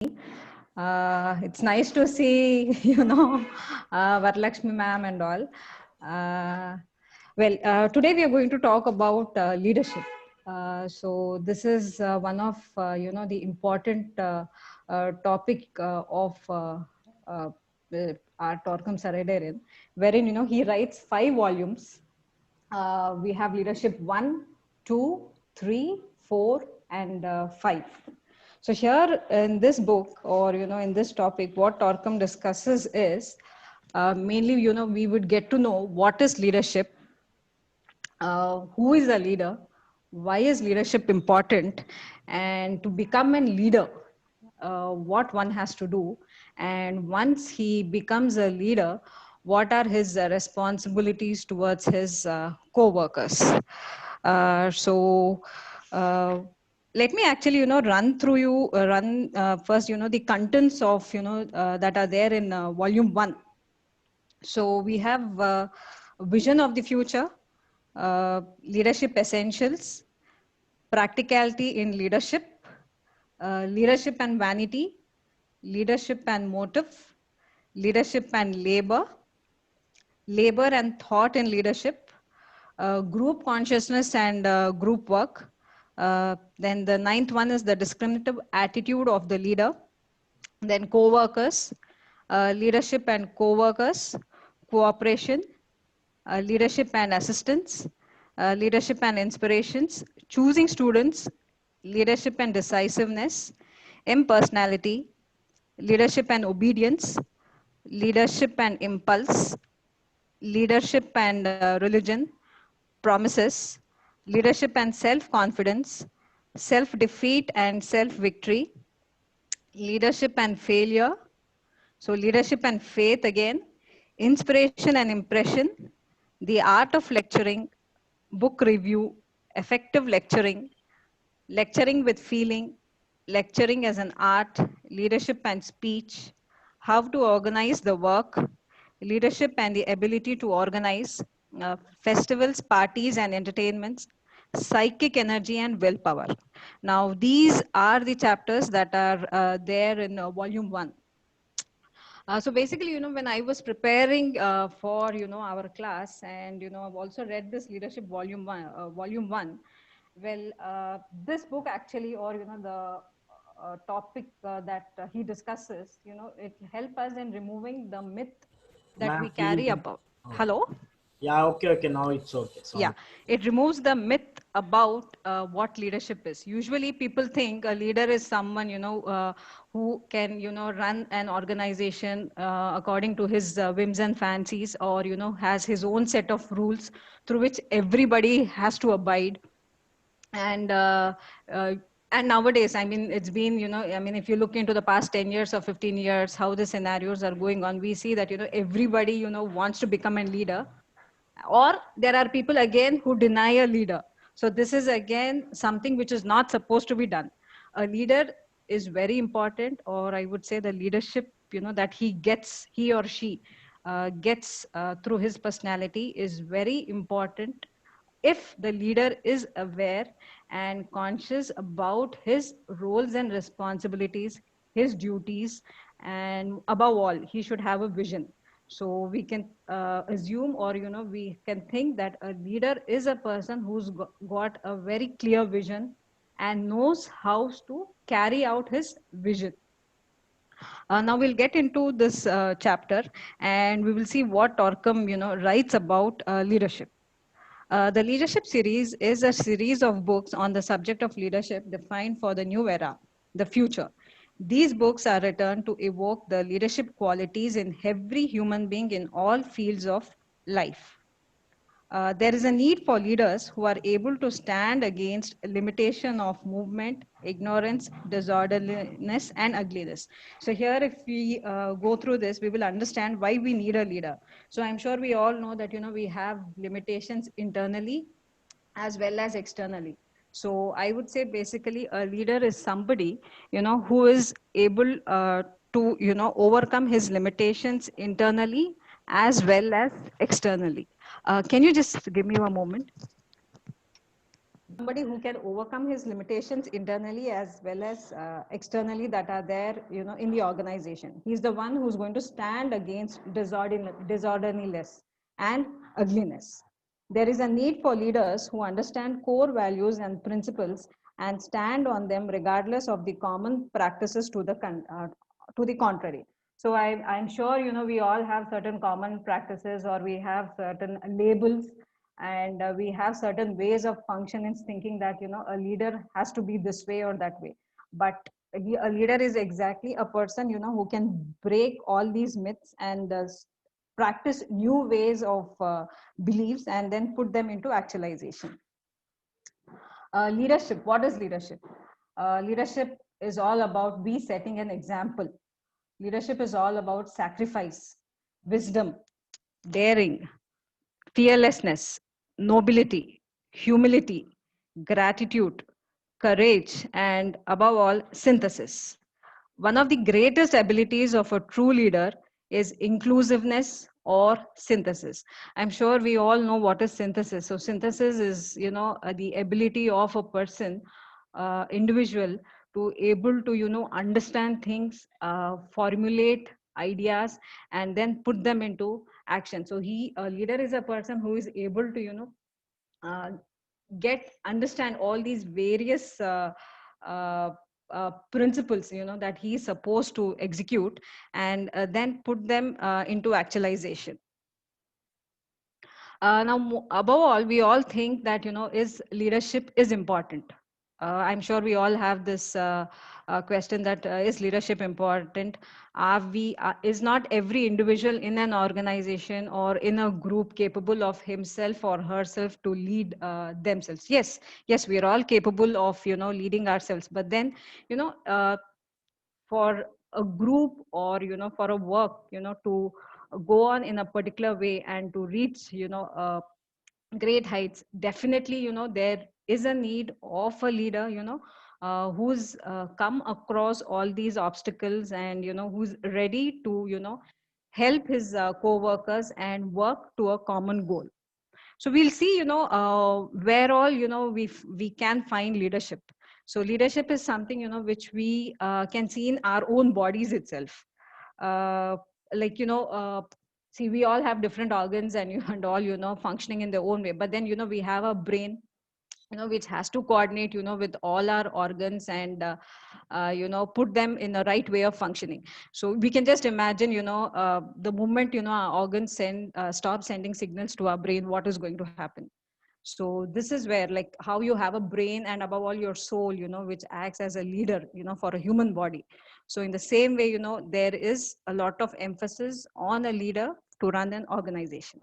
It's nice to see, Varalakshmi ma'am and all. Today we are going to talk about leadership. So this is one of, the important topic of our Torkam Saradarian, wherein, he writes 5 volumes. We have leadership 1, 2, 3, 4, and 5. So here in this book, or in this topic, what Torkam discusses is mainly, we would get to know what is leadership, who is a leader, why is leadership important, and to become a leader, what one has to do, and once he becomes a leader, what are his responsibilities towards his co-workers. So let me actually, run through you, first, the contents of, that are there in volume 1. So we have vision of the future, leadership essentials, practicality in leadership, leadership and vanity, leadership and motive, leadership and labor, labor and thought in leadership, group consciousness and group work. Then the 9th one is the discriminative attitude of the leader. Then co-workers, leadership and co-workers, cooperation, leadership and assistance, leadership and inspirations, choosing students, leadership and decisiveness, impersonality, leadership and obedience, leadership and impulse, leadership and religion, promises, leadership and self-confidence, self-defeat and self-victory, leadership and failure, so leadership and faith again, inspiration and impression, the art of lecturing, book review, effective lecturing, lecturing with feeling, lecturing as an art, leadership and speech, how to organize the work, leadership and the ability to organize, festivals, parties and entertainments, psychic energy and willpower. Now, these are the chapters that are there in volume 1. So basically, when I was preparing for, our class, and, I've also read this leadership volume 1. Well, this book actually, or, the topic that he discusses, it help us in removing the myth that we Ma'am, carry feeling. about. Oh. Hello? Yeah, okay. Now it's okay. Yeah, Sound. it removes the myth about what leadership is. Usually people think a leader is someone, who can, run an organization according to his whims and fancies, or, has his own set of rules through which everybody has to abide. And uh, and nowadays, I mean, it's been, I mean, if you look into the past 10 years or 15 years, how the scenarios are going on, we see that, everybody, wants to become a leader, or there are people again who deny a leader. So this is again something which is not supposed to be done. A leader is very important, or I would say the leadership, that he or she gets through his personality is very important, if the leader is aware and conscious about his roles and responsibilities, his duties, and above all, he should have a vision. So we can assume, or we can think that a leader is a person who's got a very clear vision and knows how to carry out his vision. Now we'll get into this chapter, and we will see what Torkham, writes about leadership. The Leadership series is a series of books on the subject of leadership defined for the new era, the future. These books are written to evoke the leadership qualities in every human being in all fields of life. There is a need for leaders who are able to stand against limitation of movement, ignorance, disorderliness, and ugliness. So here, if we go through this, we will understand why we need a leader. So I'm sure we all know that, we have limitations internally as well as externally. So I would say basically a leader is somebody, who is able to, overcome his limitations internally as well as externally. Can you just give me a moment? somebody who can overcome his limitations internally as well as externally that are there, in the organization. He's the one who's going to stand against disorderliness and ugliness. There is a need for leaders who understand core values and principles and stand on them regardless of the common practices to the contrary. So I'm sure, we all have certain common practices, or we have certain labels, and we have certain ways of functioning, thinking that, a leader has to be this way or that way. But a leader is exactly a person, who can break all these myths and practice new ways of beliefs and then put them into actualization. Leadership, what is leadership? Leadership is all about we setting an example. Leadership is all about sacrifice, wisdom, daring, fearlessness, nobility, humility, gratitude, courage, and above all, synthesis. One of the greatest abilities of a true leader is inclusiveness or synthesis. I'm sure we all know what is synthesis. So synthesis is, the ability of a person, individual, to able to, understand things, formulate ideas, and then put them into action. So a leader is a person who is able to, uh, understand all these various uh, principles, that he is supposed to execute, and then put them into actualization. Now, above all, we all think that, is leadership is important. I'm sure we all have this question that is leadership important? Is not every individual in an organization or in a group capable of himself or herself to lead themselves? Yes, we are all capable of, leading ourselves. But then, for a group, or for a work, to go on in a particular way and to reach, great heights, definitely, there is a need of a leader, who's come across all these obstacles, and who's ready to, help his co-workers and work to a common goal. So we'll see, where all, we can find leadership. So leadership is something, which we can see in our own bodies itself. uh, like, see, we all have different organs, and and all, functioning in their own way. But then, we have a brain, which has to coordinate, with all our organs, and put them in the right way of functioning. So we can just imagine, the moment, our organs stop sending signals to our brain, what is going to happen. So this is where, like, how you have a brain, and above all your soul, which acts as a leader, for a human body. So in the same way, there is a lot of emphasis on a leader to run an organization.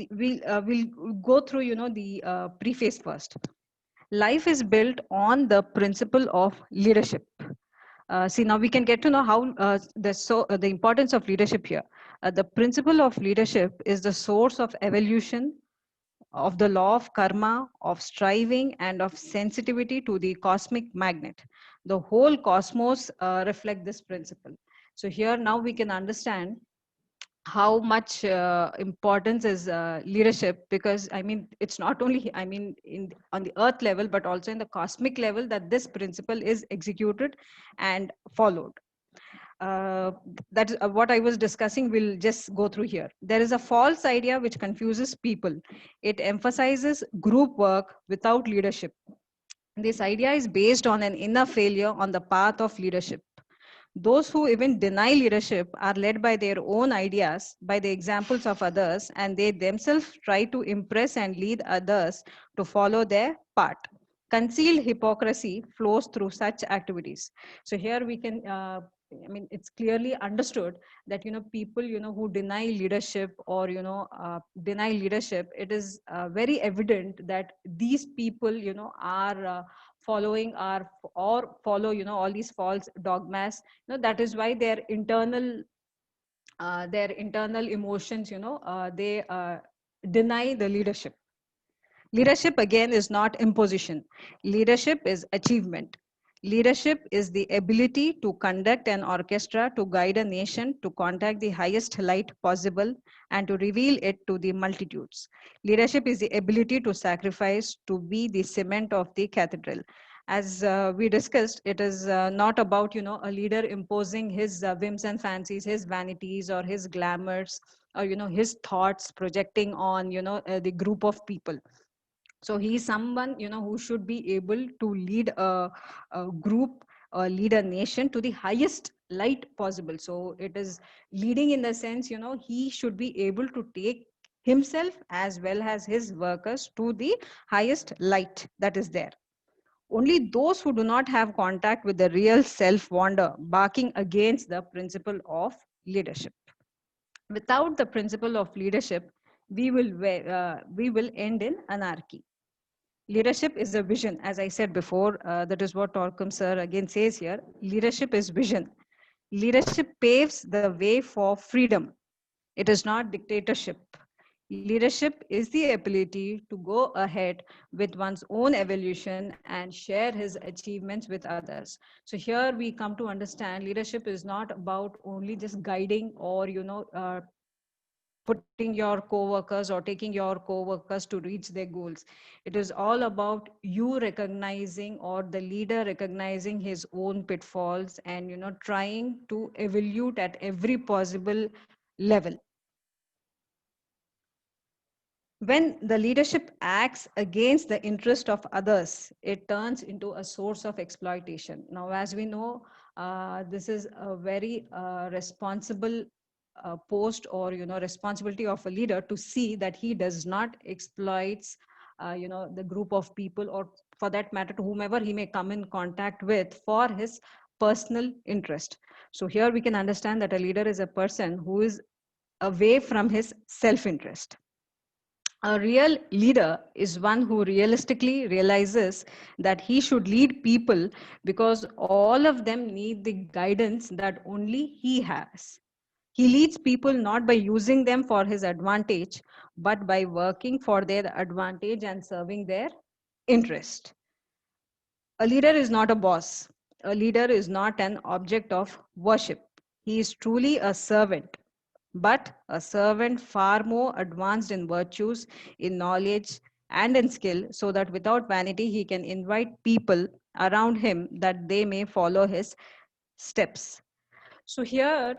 We'll go through, the preface first. Life is built on the principle of leadership. See, now we can get to know how the importance of leadership here. The principle of leadership is the source of evolution, of the law of karma, of striving, and of sensitivity to the cosmic magnet. The whole cosmos reflect this principle. So here now we can understand how much importance is leadership, because I mean, it's not only, I mean, on the earth level, but also in the cosmic level, that this principle is executed and followed. uh, that's what I was discussing. We'll just go through here. There is a false idea which confuses people. It emphasizes group work without leadership. This idea is based on an inner failure on the path of leadership. Those who even deny leadership are led by their own ideas, by the examples of others, and they themselves try to impress and lead others to follow their part. Concealed hypocrisy flows through such activities. So here we can, I mean, it's clearly understood that, people, who deny leadership, or, deny leadership, it is very evident that these people, are following our or follow, all these false dogmas. That is why their internal emotions, they deny the leadership. Leadership again is not imposition. Leadership is achievement. Leadership is the ability to conduct an orchestra, to guide a nation, to contact the highest light possible, and to reveal it to the multitudes. Leadership is the ability to sacrifice, to be the cement of the cathedral. As we discussed, it is not about, a leader imposing his whims and fancies, his vanities or his glamours, or, his thoughts projecting on, the group of people. So he's someone, who should be able to lead a group or lead a nation to the highest light possible. So it is leading in the sense, he should be able to take himself as well as his workers to the highest light that is there. Only those who do not have contact with the real self wander, barking against the principle of leadership. Without the principle of leadership, we will end in anarchy. Leadership is a vision, as I said before. That is what Torkum sir again says here. Leadership is vision. Leadership paves the way for freedom. It is not dictatorship. Leadership is the ability to go ahead with one's own evolution and share his achievements with others. So here we come to understand leadership is not about only just guiding or putting your co-workers or taking your co-workers to reach their goals. It is all about you recognizing, or the leader recognizing his own pitfalls, and trying to evolve at every possible level. When the leadership acts against the interest of others, it turns into a source of exploitation. Now, as we know, this is a very responsible post, or responsibility of a leader, to see that he does not exploits the group of people, or for that matter to whomever he may come in contact with, for his personal interest. So here we can understand that a leader is a person who is away from his self-interest. A real leader is one who realistically realizes that he should lead people because all of them need the guidance that only he has. He leads people not by using them for his advantage, but by working for their advantage and serving their interest. A leader is not a boss. A leader is not an object of worship. He is truly a servant, but a servant far more advanced in virtues, in knowledge, and in skill, so that without vanity he can invite people around him that they may follow his steps. So here,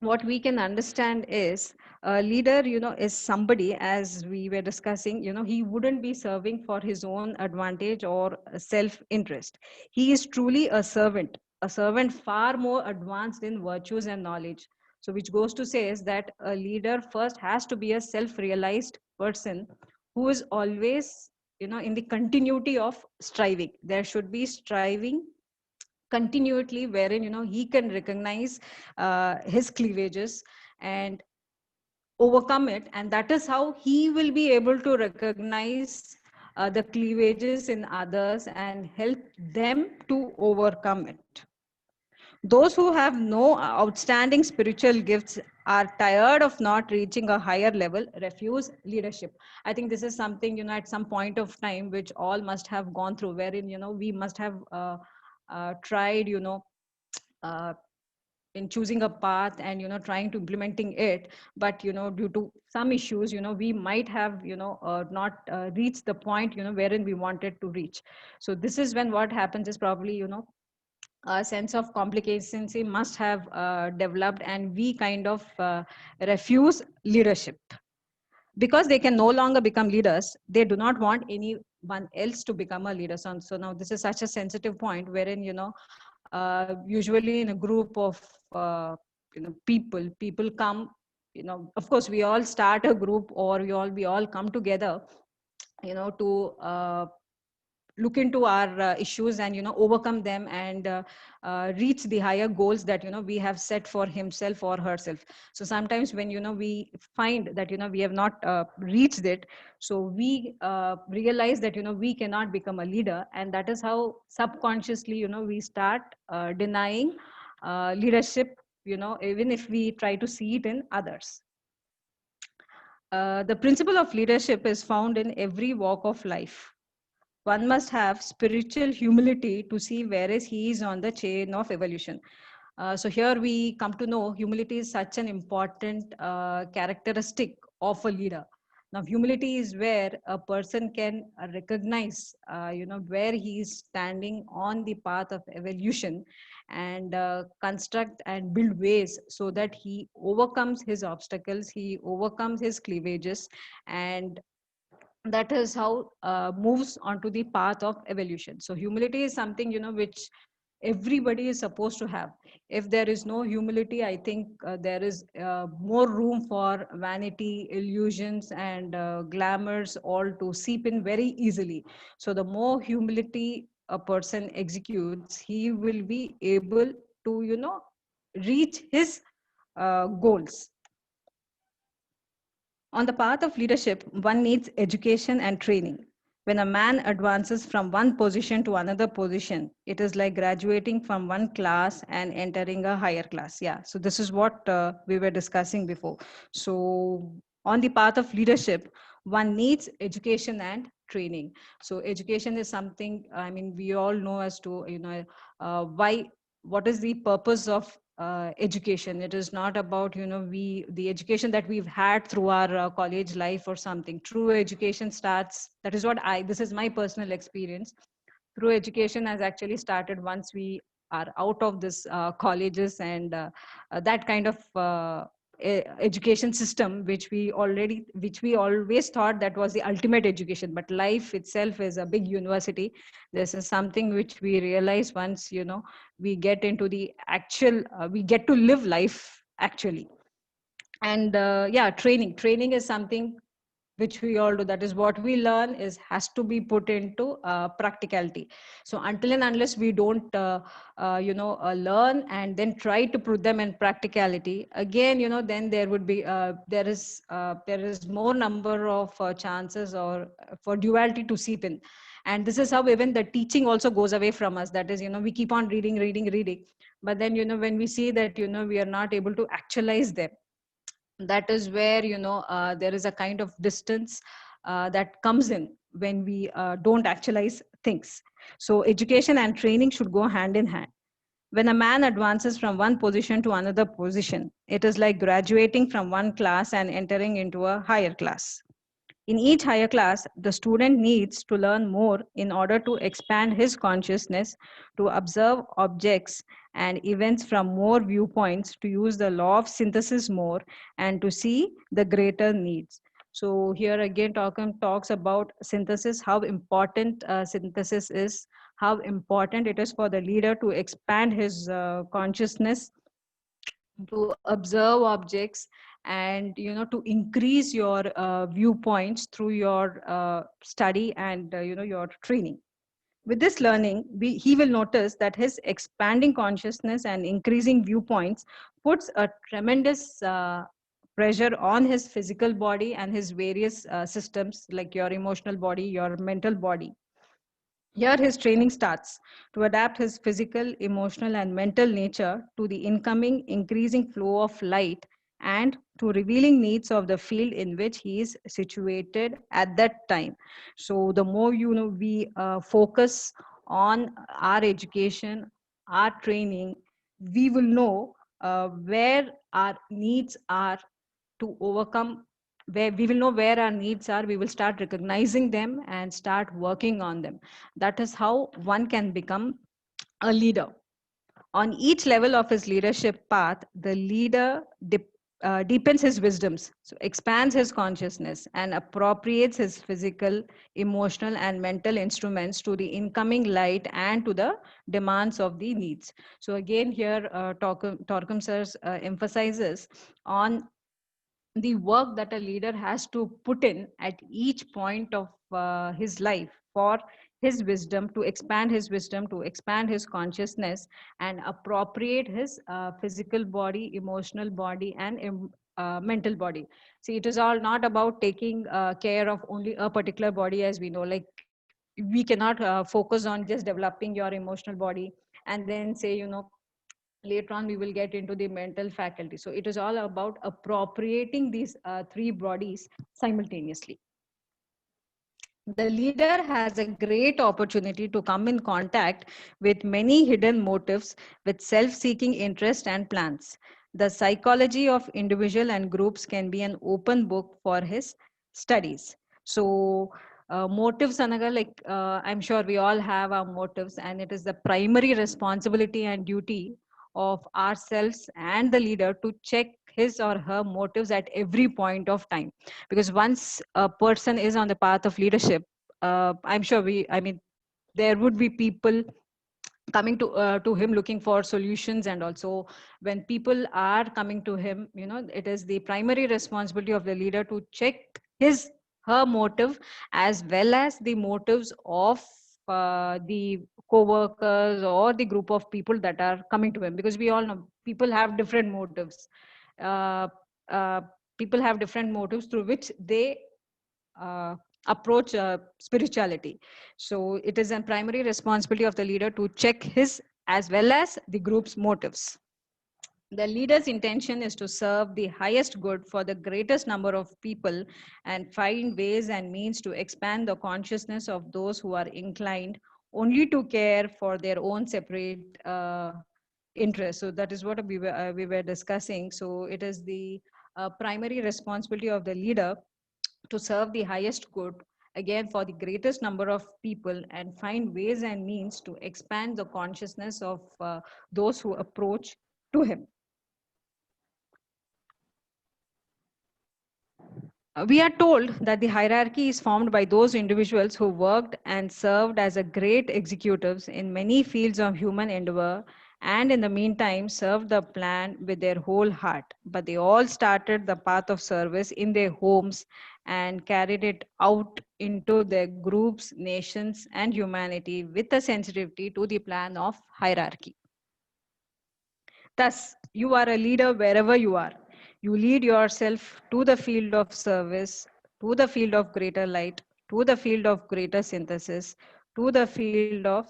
what we can understand is a leader, is somebody, as we were discussing, he wouldn't be serving for his own advantage or self interest. He is truly a servant far more advanced in virtues and knowledge. So which goes to say is that a leader first has to be a self realized person who is always, in the continuity of striving. There should be striving continually, wherein he can recognize his cleavages and overcome it, and that is how he will be able to recognize the cleavages in others and help them to overcome it. Those who have no outstanding spiritual gifts are tired of not reaching a higher level, refuse leadership. I think this is something, at some point of time, which all must have gone through, wherein we must have tried, uh, in choosing a path and trying to implementing it, but due to some issues, we might have not reached the point wherein we wanted to reach. So this is when what happens is probably a sense of complacency must have developed, and we kind of refuse leadership because they can no longer become leaders. They do not want anyone else to become a leader. So now this is such a sensitive point, wherein usually in a group of people come, of course we all start a group, or we all come together to look into our issues and overcome them, and reach the higher goals that we have set for himself or herself. So sometimes when we find that we have not reached it, so we realize that we cannot become a leader, and that is how subconsciously we start denying leadership, even if we try to see it in others. The principle of leadership is found in every walk of life. one must have spiritual humility to see where is he is on the chain of evolution. So here we come to know humility is such an important characteristic of a leader. Now, humility is where a person can recognize, where he is standing on the path of evolution, and construct and build ways so that he overcomes his obstacles, he overcomes his cleavages, and that is how moves onto the path of evolution. So humility is something, which everybody is supposed to have. If there is no humility, I think there is more room for vanity, illusions, and glamours all to seep in very easily. So the more humility a person executes, he will be able to reach his goals. On the path of leadership, one needs education and training. When a man advances from one position to another position, it is like graduating from one class and entering a higher class. Yeah, so this is what we were discussing before. So, on the path of leadership, one needs education and training. So, education is something, I mean, we all know as to, why, what is the purpose of education. It is not about the education that we've had through our college life or something. True education starts, that is what I this is my personal experience. True education has actually started once we are out of this colleges and that kind of education system which we always thought that was the ultimate education, but life itself is a big university. This is something which we realize once we get into the actual we get to live life actually. And yeah, training is something which we all do. That is what we learn is has to be put into practicality. So until and unless we don't learn and then try to put them in practicality again, then there would be there is more number of chances or for duality to seep in. And this is how even the teaching also goes away from us. That is, we keep on reading, but then when we see that we are not able to actualize them, that is where there is a kind of distance that comes in when we don't actualize things. So education and training should go hand in hand. When a man advances from one position to another position, it is like graduating from one class and entering into a higher class. In each higher class, the student needs to learn more in order to expand his consciousness, to observe objects and events from more viewpoints, to use the law of synthesis more, and to see the greater needs. So here again, talks about synthesis, how important synthesis is, how important it is for the leader to expand his consciousness, to observe objects, and to increase your viewpoints through your study and your training. With this learning, he will notice that his expanding consciousness and increasing viewpoints puts a tremendous pressure on his physical body and his various systems, like your emotional body, your mental body. Here, his training starts to adapt his physical, emotional, and mental nature to the incoming, increasing flow of light and to revealing needs of the field in which he is situated at that time. So, the more we focus on our education, our training, we will know where our needs are to overcome, where we will know where our needs are. We will start recognizing them and start working on them. That is how one can become a leader. On each level of his leadership path, the leader deepens his wisdoms, so expands his consciousness, and appropriates his physical, emotional, and mental instruments to the incoming light and to the demands of the needs. So again, here Torkum sir emphasizes on the work that a leader has to put in at each point of his life for his wisdom, to expand his wisdom, to expand his consciousness, and appropriate his physical body, emotional body, and mental body. See, it is all not about taking care of only a particular body. As we know, like, we cannot focus on just developing your emotional body and then say, later on we will get into the mental faculty. So it is all about appropriating these three bodies simultaneously. The leader has a great opportunity to come in contact with many hidden motives with self-seeking interest and plans. The psychology of individual and groups can be an open book for his studies. So motives, Anaga, like I'm sure we all have our motives, and it is the primary responsibility and duty of ourselves and the leader to check his or her motives at every point of time, because once a person is on the path of leadership, I'm sure I mean, there would be people coming to him looking for solutions. And also when people are coming to him, you know, it is the primary responsibility of the leader to check his her motive as well as the motives of the co-workers or the group of people that are coming to him, because we all know people have different motives. uh, uh, People have different motives through which they uh, approach spirituality. So it is a primary responsibility of the leader to check his as well as the group's motives. The leader's intention is to serve the highest good for the greatest number of people and find ways and means to expand the consciousness of those who are inclined only to care for their own separate interests. So that is what we were discussing. So it is the primary responsibility of the leader to serve the highest good, again for the greatest number of people, and find ways and means to expand the consciousness of those who approach to him. We are told that the hierarchy is formed by those individuals who worked and served as a great executives in many fields of human endeavor, and in the meantime served the plan with their whole heart. But they all started the path of service in their homes and carried it out into their groups, nations, and humanity with a sensitivity to the plan of hierarchy. Thus, you are a leader wherever you are. You lead yourself to the field of service, to the field of greater light, to the field of greater synthesis, to the field of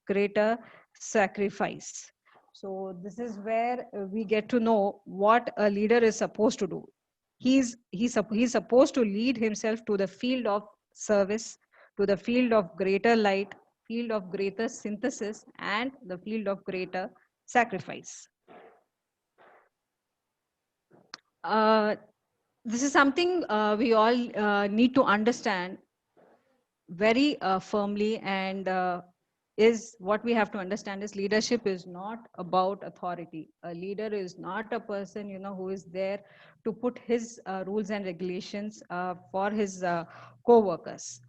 greater sacrifice. So, this is where we get to know what a leader is supposed to do. He's supposed to lead himself to the field of service, to the field of greater light, field of greater synthesis, and the field of greater sacrifice. Uh, this is something we all need to understand very firmly, and is what we have to understand is leadership is not about authority. A leader is not a person, you know, who is there to put his rules and regulations for his co-workers.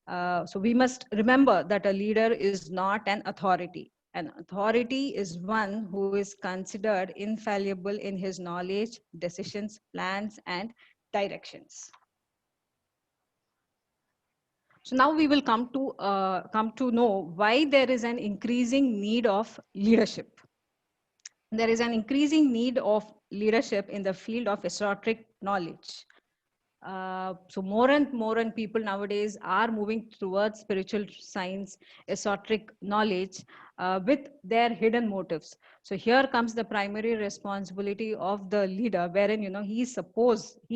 So we must remember that a leader is not an authority. An authority is one who is considered infallible in his knowledge, decisions, plans, and directions. So now we will come to know why there is an increasing need of leadership. There is an increasing need of leadership in the field of esoteric knowledge. So more and people nowadays are moving towards spiritual science, esoteric knowledge, with their hidden motives. So here comes the primary responsibility of the leader, wherein, you know, he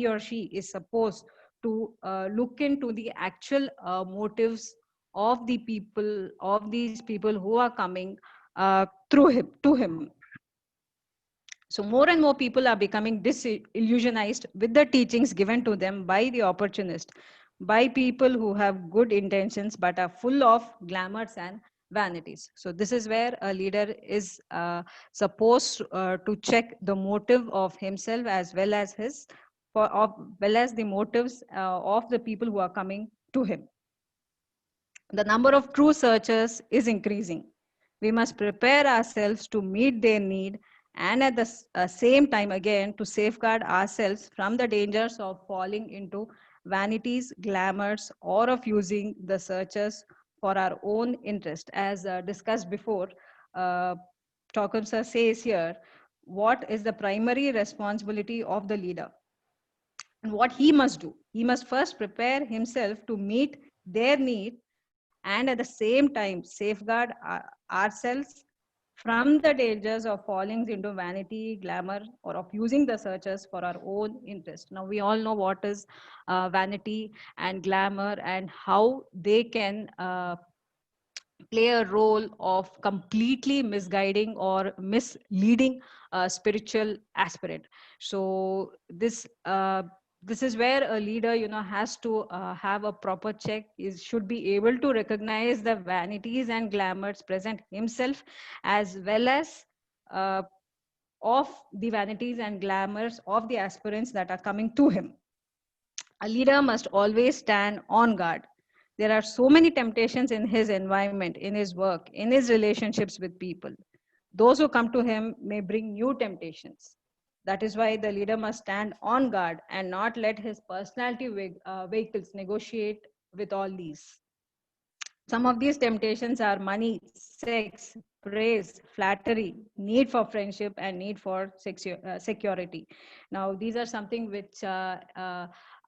or she is supposed to look into the actual motives of the people, of these people who are coming through him to him. So more and more people are becoming disillusionized with the teachings given to them by the opportunist, by people who have good intentions but are full of glamours and vanities. So this is where a leader is supposed to check the motive of himself as well as well as the motives of the people who are coming to him. The number of true searchers is increasing. We must prepare ourselves to meet their need, and at the same time, again, to safeguard ourselves from the dangers of falling into vanities, glamours, or of using the searchers for our own interest. As discussed before, uh, Tocqueville says here, what is the primary responsibility of the leader? And what he must do? He must first prepare himself to meet their need, and at the same time safeguard ourselves from the dangers of falling into vanity, glamour, or of using the searches for our own interest. Now, we all know what is vanity and glamour and how they can play a role of completely misguiding or misleading a spiritual aspirant. So this is where a leader, has to have a proper check, is should be able to recognize the vanities and glamours present himself, as well as uh, of the vanities and glamours of the aspirants that are coming to him. A leader must always stand on guard. There are so many temptations in his environment, in his work, in his relationships with people. Those who come to him may bring new temptations. That is why the leader must stand on guard and not let his personality vehicles negotiate with all these. Some of these temptations are money, sex, praise, flattery, need for friendship, and need for security. Now, these are something which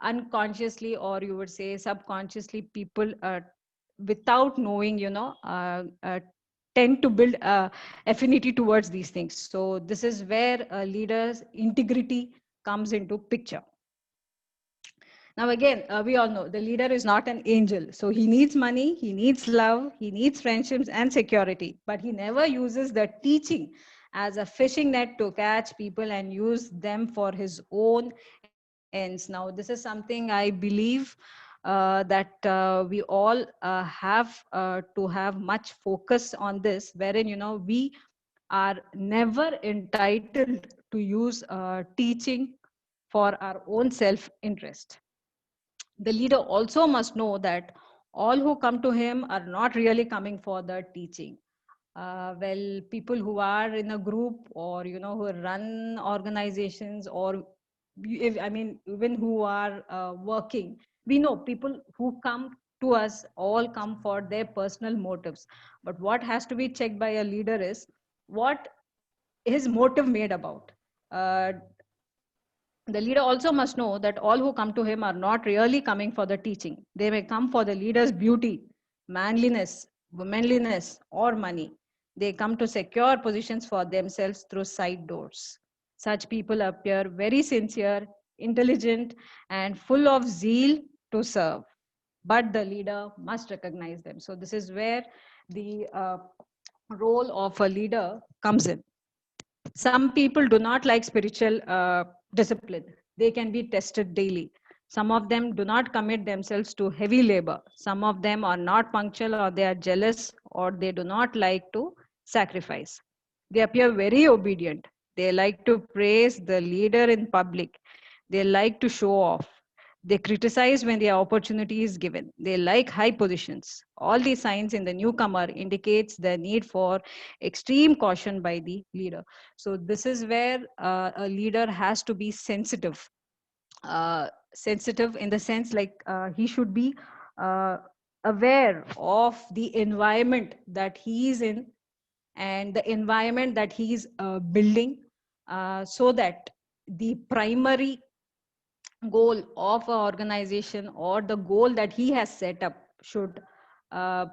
unconsciously, or you would say subconsciously, people without knowing, tend to build affinity towards these things. So this is where a leader's integrity comes into picture. Now, again, we all know the leader is not an angel. So he needs money, he needs love, he needs friendships and security, but he never uses the teaching as a fishing net to catch people and use them for his own ends. Now, this is something I believe that we all have to have much focus on this, wherein, we are never entitled to use teaching for our own self interest. The leader also must know that all who come to him are not really coming for the teaching. Well, people who are in a group, or who run organizations, or I mean even who are working, we know people who come to us all come for their personal motives. But what has to be checked by a leader is what his motive made about. uh, the leader also must know that all who come to him are not really coming for the teaching. They may come for the leader's beauty, manliness, womanliness, or money. They come to secure positions for themselves through side doors. Such people appear very sincere, intelligent, and full of zeal to serve. But the leader must recognize them. So, this is where the role of a leader comes in. Some people do not like spiritual discipline. They can be tested daily. Some of them do not commit themselves to heavy labor. Some of them are not punctual, or they are jealous, or they do not like to sacrifice. They appear very obedient. They like to praise the leader in public. They like to show off. They criticize when the opportunity is given. They like high positions. All these signs in the newcomer indicates the need for extreme caution by the leader. So this is where a leader has to be sensitive. Sensitive in the sense, like, he should be uh, aware of the environment that he is in, and the environment that he is building, so that the primary goal of an organization, or the goal that he has set up, uh,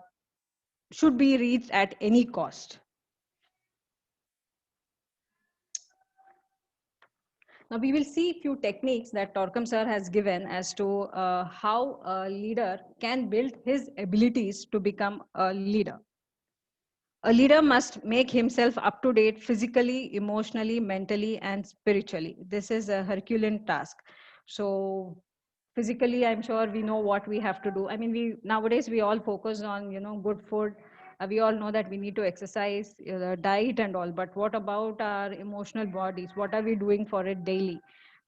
should be reached at any cost. Now we will see a few techniques that Torkam sir has given as to how a leader can build his abilities to become a leader. A leader must make himself up to date physically, emotionally, mentally, and spiritually. This is a Herculean task. So physically, I'm sure we know what we have to do. I mean, we nowadays we all focus on, good food. We all know that we need to exercise, diet and all. But what about our emotional bodies? What are we doing for it daily?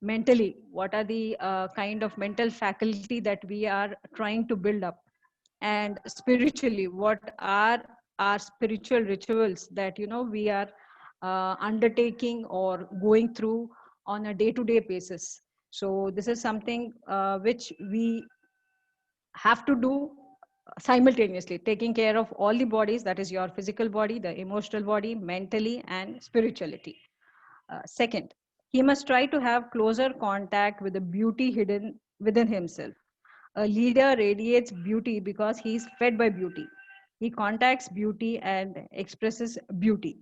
Mentally, what are the kind of mental faculty that we are trying to build up? And spiritually, what are our spiritual rituals that we are undertaking or going through on a day-to-day basis? So this is something which we have to do simultaneously, taking care of all the bodies, that is your physical body, the emotional body, mentally, and spirituality. Second, he must try to have closer contact with the beauty hidden within himself. A leader radiates beauty because he is fed by beauty. He contacts beauty and expresses beauty.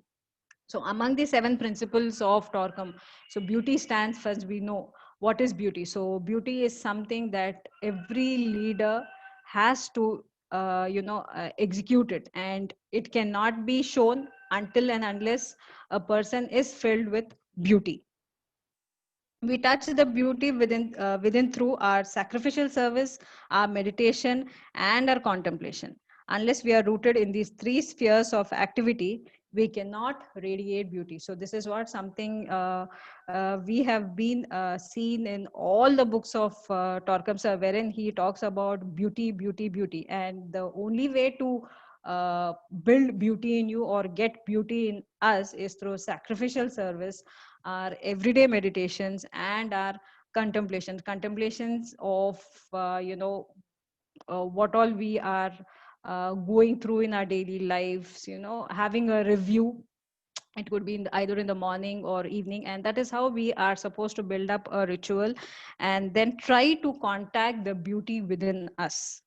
So among the 7 principles of Torcom, so beauty stands first. We know what is beauty. So beauty is something that every leader has to, execute it, and it cannot be shown until and unless a person is filled with beauty. We touch the beauty within through our sacrificial service, our meditation, and our contemplation. Unless we are rooted in these 3 spheres of activity, we cannot radiate beauty. So this is what something we have been seen in all the books of Torkam sir, wherein he talks about beauty, beauty, beauty, and the only way to build beauty in you or get beauty in us is through sacrificial service, our everyday meditations, and our contemplations of what all we are going through in our daily lives, having a review. It could be either in the morning or evening, and that is how we are supposed to build up a ritual and then try to contact the beauty within us.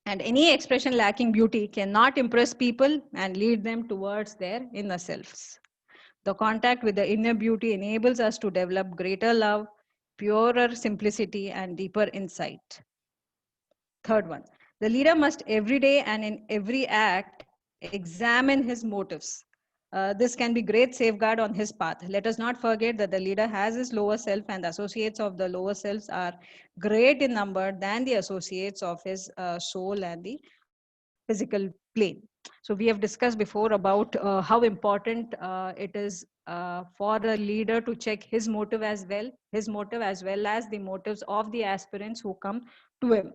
And any expression lacking beauty cannot impress people and lead them towards their inner selves. The contact with the inner beauty enables us to develop greater love, purer simplicity, and deeper insight. Third one, the leader must every day and in every act examine his motives. This can be great safeguard on his path. Let us not forget that the leader has his lower self, and the associates of the lower selves are great in number than the associates of his soul and the physical plane. So we have discussed before about how important it is for a leader to check his motive as well as the motives of the aspirants who come to him.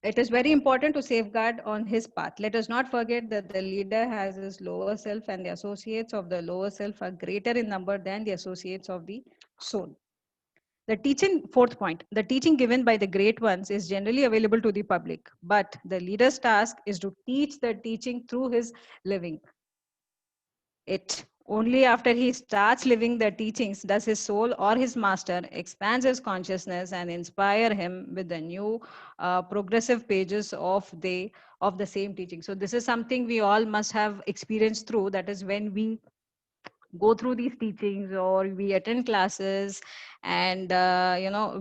It is very important to safeguard on his path. Let us not forget that the leader has his lower self, and the associates of the lower self are greater in number than the associates of the soul. The teaching, fourth point, the teaching given by the great ones is generally available to the public, but the leader's task is to teach the teaching through his living it. Only after he starts living the teachings does his soul or his master expands his consciousness and inspire him with the new progressive pages of the same teaching. So this is something we all must have experienced through. That is when we go through these teachings or we attend classes, and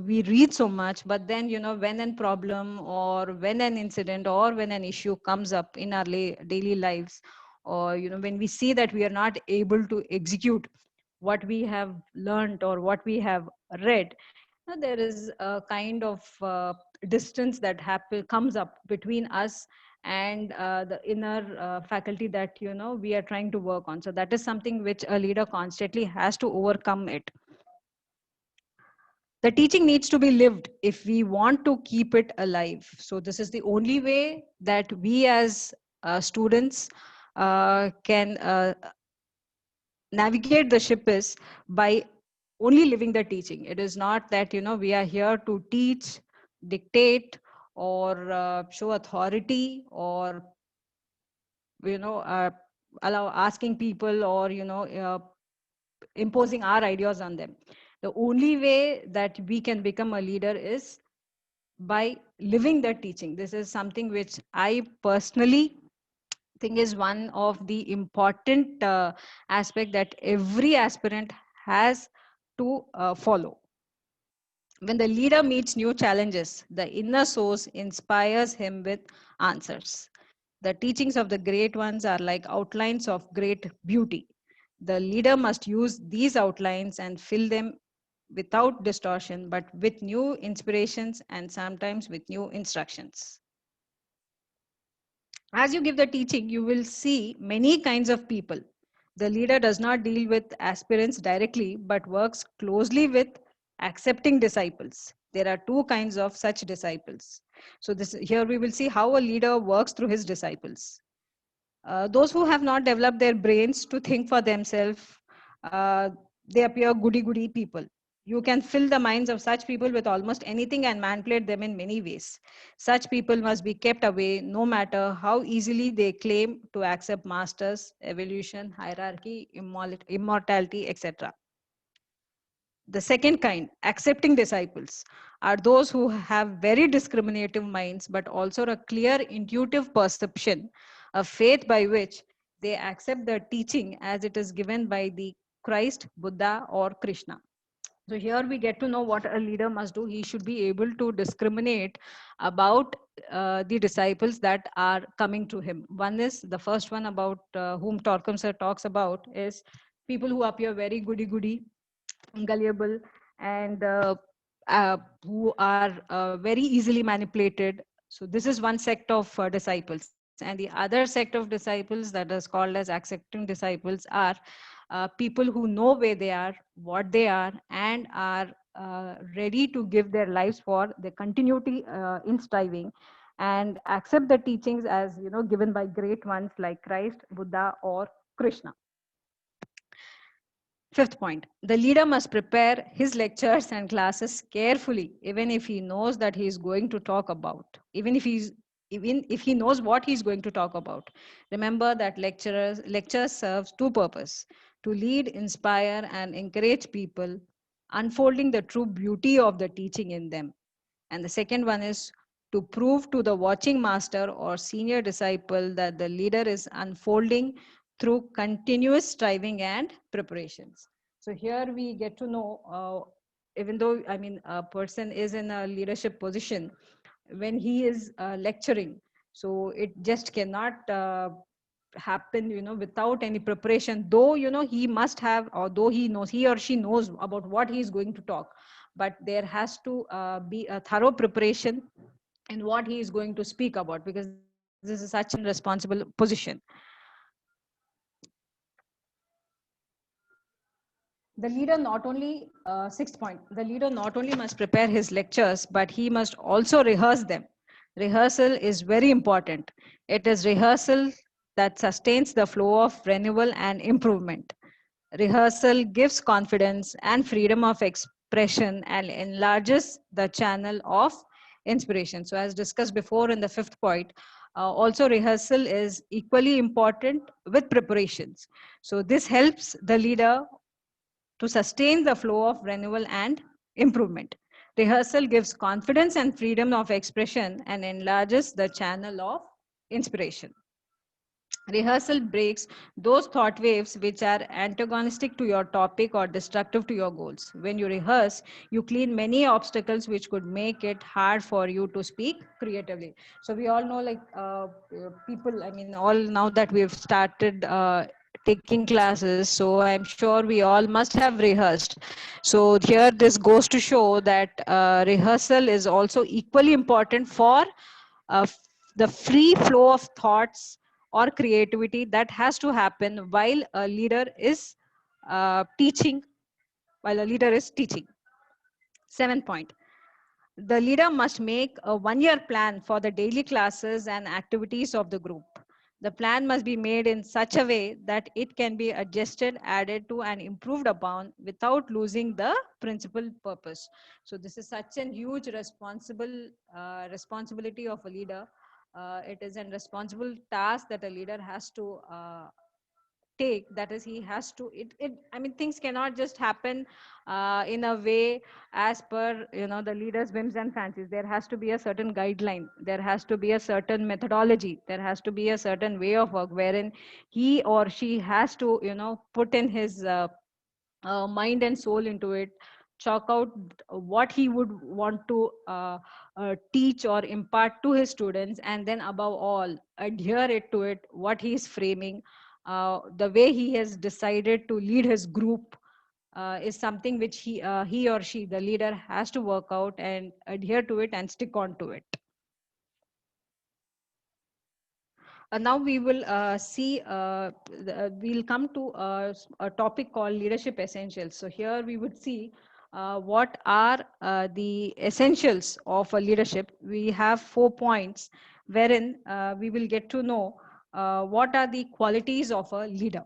we read so much, but then when an problem or when an incident or when an issue comes up in our daily lives, or when we see that we are not able to execute what we have learned or what we have read, there is a kind of distance that comes up between us and the inner faculty that we are trying to work on. So that is something which a leader constantly has to overcome it. The teaching needs to be lived if we want to keep it alive. So this is the only way that we as students can navigate the ship is by only living the teaching. It is not that we are here to teach, dictate, or show authority, or allow asking people, or imposing our ideas on them. The only way that we can become a leader is by living that teaching. This is something which I personally think is one of the important aspect that every aspirant has to follow. When the leader meets new challenges, the inner source inspires him with answers. The teachings of the great ones are like outlines of great beauty. The leader must use these outlines and fill them without distortion, but with new inspirations and sometimes with new instructions. As you give the teaching, you will see many kinds of people. The leader does not deal with aspirants directly, but works closely with accepting disciples. There are 2 kinds of such disciples. So here we will see how a leader works through his disciples. Those who have not developed their brains to think for themselves, uh, they appear goody-goody people. You can fill the minds of such people with almost anything and manipulate them in many ways. Such people must be kept away, no matter how easily they claim to accept masters, evolution, hierarchy, immortality, etc. The second kind, accepting disciples, are those who have very discriminative minds, but also a clear intuitive perception, a faith by which they accept the teaching as it is given by the Christ, Buddha, or Krishna. So here we get to know what a leader must do. He should be able to discriminate about the disciples that are coming to him. One is the first one about whom Torkham sir talks about is people who appear very goody-goody, gullible, and who are very easily manipulated. So this is one sect of disciples, and the other sect of disciples that is called as accepting disciples are people who know where they are, what they are, and are ready to give their lives for the continuity in striving, and accept the teachings as given by great ones like Christ, Buddha, or Krishna. Fifth point, the leader must prepare his lectures and classes carefully, even if he knows that he is going to talk about, even if he knows what he's going to talk about. Remember that lectures serves two purposes: to lead, inspire, and encourage people, unfolding the true beauty of the teaching in them. And the second one is to prove to the watching master or senior disciple that the leader is unfolding through continuous striving and preparations. So here we get to know, even though a person is in a leadership position, when he is lecturing, so it just cannot happen without any preparation, though he must have, or though he or she knows about what he is going to talk, but there has to be a thorough preparation in what he is going to speak about, because this is such an responsible position. The leader not only Sixth point, the leader not only must prepare his lectures, but he must also rehearse them. Rehearsal is very important. It is rehearsal that sustains the flow of renewal and improvement. Rehearsal gives confidence and freedom of expression and enlarges the channel of inspiration. So as discussed before in the fifth point, also rehearsal is equally important with preparations. So this helps the leader to sustain the flow of renewal and improvement. Rehearsal gives confidence and freedom of expression and enlarges the channel of inspiration. Rehearsal breaks those thought waves which are antagonistic to your topic or destructive to your goals. When you rehearse, you clean many obstacles which could make it hard for you to speak creatively. So we all know, like people, all now that we've started taking classes, so I'm sure we all must have rehearsed. So here this goes to show that rehearsal is also equally important for uh, the free flow of thoughts or creativity that has to happen while a leader is teaching. Seventh point, the leader must make a one-year plan for the daily classes and activities of the group. The plan must be made in such a way that it can be adjusted, added to, and improved upon without losing the principal purpose. So this is such a huge responsibility of a leader. It is a responsible task that a leader has to take. That is, he has to things cannot just happen in a way as per the leader's whims and fancies. There has to be a certain guideline, there has to be a certain methodology, there has to be a certain way of work wherein he or she has to put in his mind and soul into it, chalk out what he would want to teach or impart to his students, and then above all adhere it to it, what he is framing, the way he has decided to lead his group is something which he or she, the leader, has to work out and adhere to it and stick on to it. Now we will we'll come to a topic called leadership essentials. So here we would see what are the essentials of a leadership. We have 4 points wherein we will get to know what are the qualities of a leader.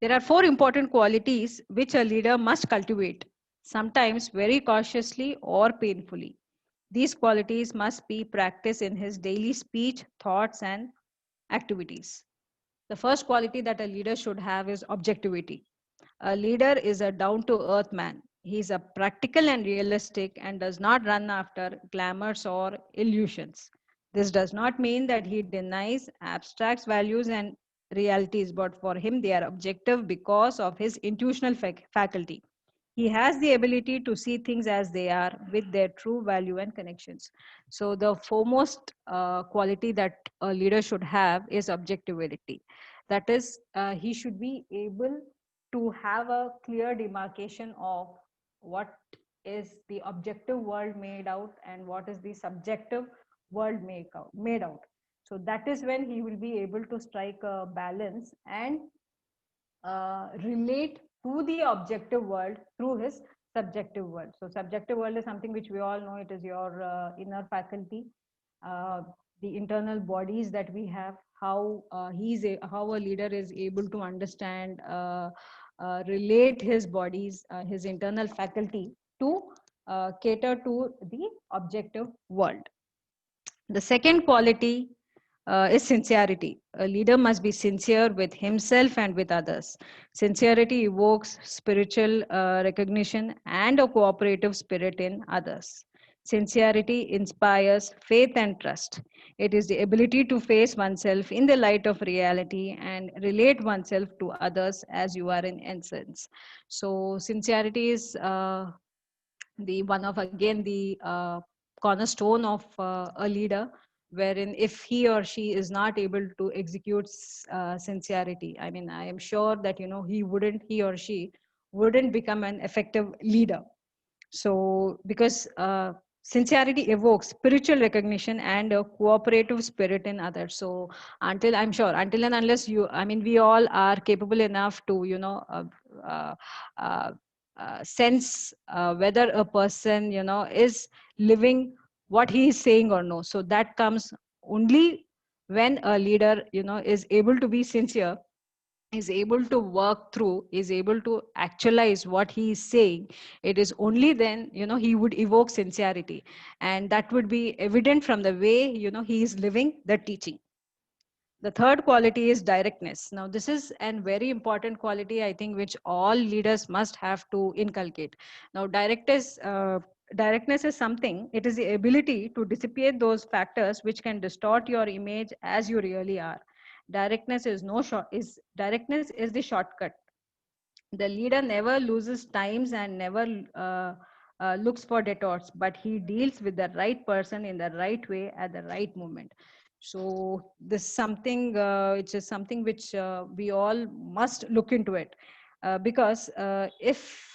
There are 4 important qualities which a leader must cultivate, sometimes very cautiously or painfully. These qualities must be practiced in his daily speech, thoughts, and activities. The first quality that a leader should have is objectivity. A leader is a down to earth man. He is a practical and realistic and does not run after glamours or illusions. This does not mean that he denies abstract values and realities, but for him they are objective because of his intuitional faculty. He has the ability to see things as they are with their true value and connections. So the foremost quality that a leader should have is objectivity. That is, he should be able to have a clear demarcation of what is the objective world made out and what is the subjective world made out. So that is when he will be able to strike a balance and relate to the objective world through his subjective world. So subjective world is something which we all know. It is your inner faculty, uh, the internal bodies that we have, how how a leader is able to understand, relate his bodies, his internal faculty to cater to the objective world. The second quality is sincerity. A leader must be sincere with himself and with others. Sincerity evokes spiritual recognition and a cooperative spirit in others. Sincerity inspires faith and trust. It is the ability to face oneself in the light of reality and relate oneself to others as you are in essence. So, sincerity is the one of again the cornerstone of a leader, wherein if he or she is not able to execute sincerity, I mean, I am sure that he or she wouldn't become an effective leader. So because sincerity evokes spiritual recognition and a cooperative spirit in others. So until and unless I mean, we all are capable enough to uh, uh, sense whether a person is living what he is saying or no. So that comes only when a leader is able to be sincere, is able to work through, is able to actualize what he is saying. It is only then he would evoke sincerity, and that would be evident from the way he is living the teaching. The third quality is directness. Now, this is a very important quality, I think, which all leaders must have to inculcate. Now, directness is something, it is the ability to dissipate those factors which can distort your image as you really are. Directness is the shortcut. The leader never loses times and never looks for detours, but he deals with the right person in the right way at the right moment. So this is something which is something which we all must look into it, because if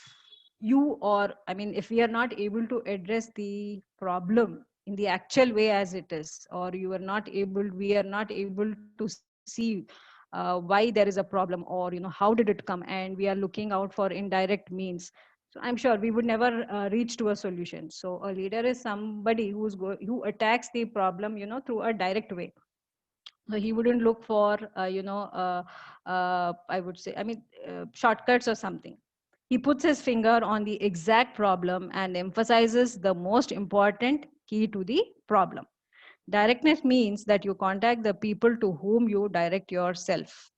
you or I mean, if we are not able to address the problem in the actual way as it is, or we are not able to see why there is a problem, or how did it come, and we are looking out for indirect means, so I'm sure we would never reach to a solution. So a leader is somebody who attacks the problem through a direct way. So he wouldn't look for I would say, I mean, shortcuts or something. He puts his finger on the exact problem and emphasizes the most important key to the problem. Directness means that you contact the people to whom you direct yourself.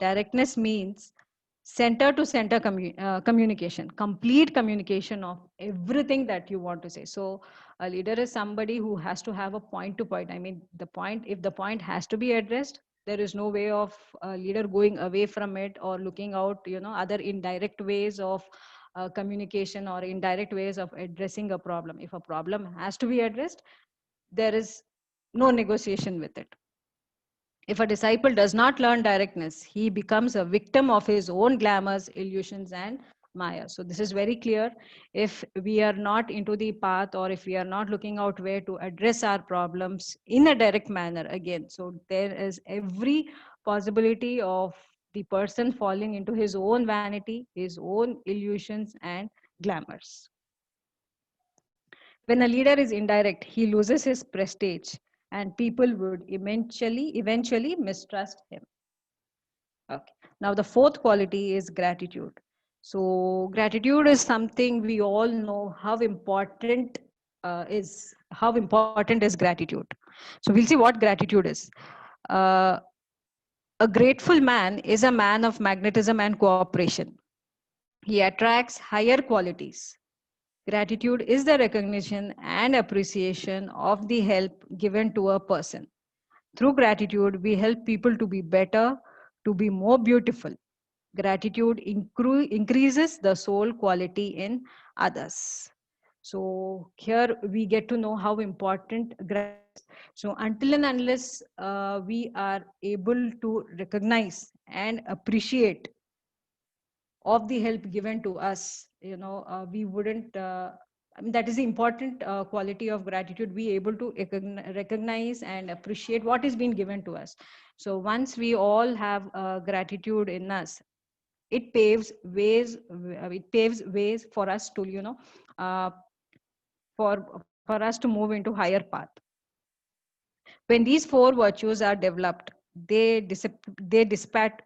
Directness means center to center communication, complete communication of everything that you want to say. So a leader is somebody who has to have a point to point. I mean, if the point has to be addressed, there is no way of a leader going away from it or looking out, other indirect ways of communication or indirect ways of addressing a problem. If a problem has to be addressed, there is no negotiation with it. If a disciple does not learn directness, he becomes a victim of his own glamours, illusions, and maya. So this is very clear. If we are not into the path, or if we are not looking out where to address our problems in a direct manner, again, so there is every possibility of the person falling into his own vanity, his own illusions and glamours. When a leader is indirect, he loses his prestige, and people would eventually mistrust him. Okay. Now the fourth quality is gratitude. So gratitude is something we all know how important is gratitude. So we'll see what gratitude is. Uh, a grateful man is a man of magnetism and cooperation. He attracts higher qualities. Gratitude is the recognition and appreciation of the help given to a person. Through gratitude, we help people to be better, to be more beautiful. Gratitude increases the soul quality in others. So here we get to know how important gratitude is. So until and unless we are able to recognize and appreciate of the help given to us, we wouldn't I mean, that is the important quality of gratitude. Be able to recognize and appreciate what is being given to us. So once we all have gratitude in us, it paves ways for us to, uh, for us to move into higher path. When these four virtues are developed, they dissipate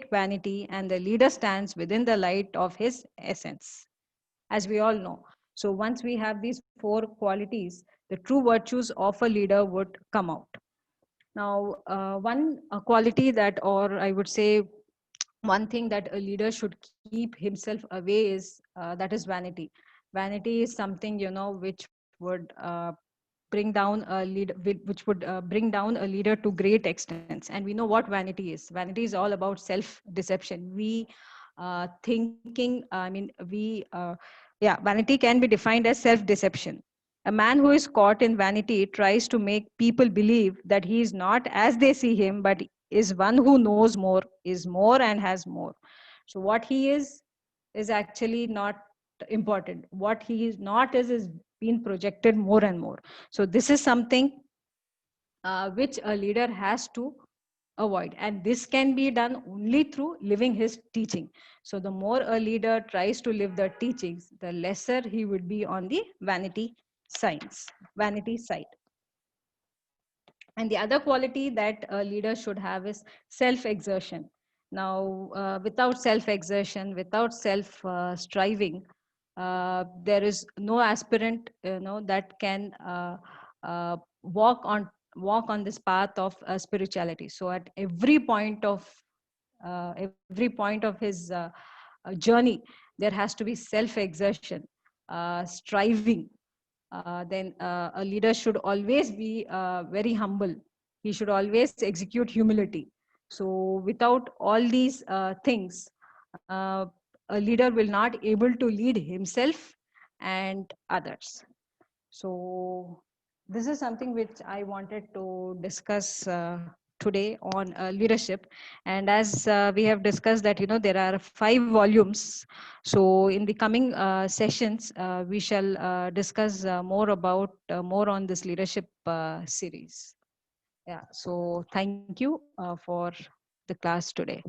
vanity, and the leader stands within the light of his essence, as we all know. So once we have these four qualities, the true virtues of a leader would come out. Now, one quality that, or I would say, one thing that a leader should keep himself away is that is vanity. Vanity is something, which would bring down a leader to great extents. And we know what vanity is. Vanity is all about self deception. We thinking I mean we Yeah, vanity can be defined as self deception. A man who is caught in vanity tries to make people believe that he is not as they see him, but is one who knows more, is more, and has more. So what he is actually not important. What he is not is being projected more and more. So this is something which a leader has to avoid, and this can be done only through living his teaching. So the more a leader tries to live the teachings, the lesser he would be on the vanity side. And the other quality that a leader should have is self exertion. Now, without self exertion, without self striving, there is no aspirant, that can uh, walk on walk on this path of spirituality. So at every point of his journey, there has to be self exertion, striving. Then a leader should always be very humble. He should always execute humility. So without all these things, a leader will not able to lead himself and others. So this is something which I wanted to discuss today on leadership. And as we have discussed that, there are 5 volumes. So in the coming sessions, we shall discuss more on this leadership series. Yeah. So thank you for the class today.